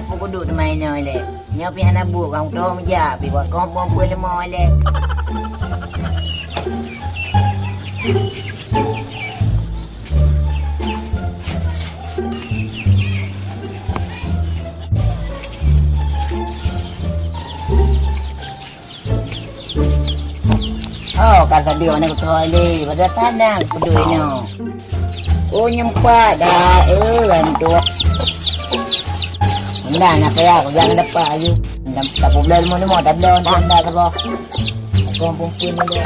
apa kau duduk di mana le? Nyo pi hana bu kang to menja pi buat kompon pun lemah le. Oh, kata dia nak ketua ni, pada tanang peduli ni. Oh, nyempat dah, tua. Nah, nak ya, aku jangan dapat ayu. Tak problem mana mau tak ada anda ke apa. Aku mungkin ni.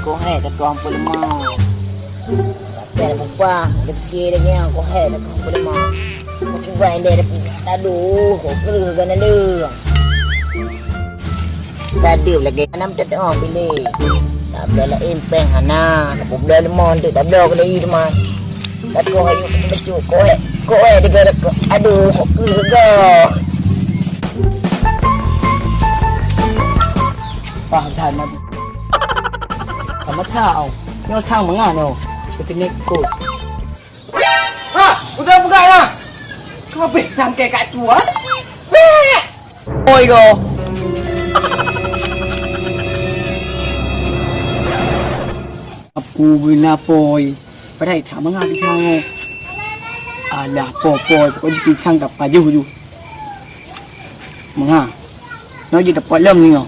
Kau hai dah kau ampun lemah. Tapi ada bupa, ada fikir lagi yang kau hai dah kau ampun lemah. Kau buat dia dah pergi. Aduh, kau kena kan ada. Tadi lagi enam tak tahu pilih. Tak boleh impeng hana. Tak boleh lemah tu, tak boleh kena i rumah. Tak kau ayu kena becuk. Kau hai dia kau. Aduh, kau kena kau. Faham tak Nabi? Kamu tahu, yang tahu mengano, seperti neko. Udah buka lah. Kau betam kayak kat tua. Oi go. Aku bina poi, pada itu mengapa jangan? Alah poi, kau jadi cangkap baju tu. Mengapa? Nak jadi dapat lem ni ngau.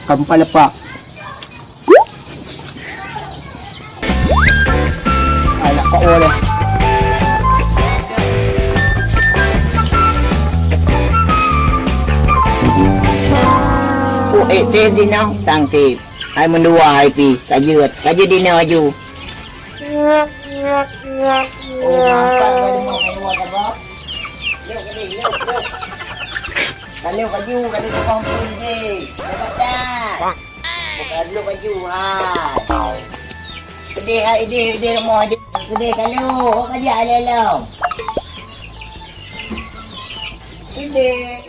Kampal lepak. Alah kau boleh. Teh di nang tangkip. Hai mendua hai pi. Kaje di nang aju. Oh, nampak kau mau main buat apa? Yuk. Kalau kaju, kalau tu kau pun ni. Dapat tak? Bukan lu kaju ha. Ide rumah dia. Ide kalau kau kerja ala-ala. Ide.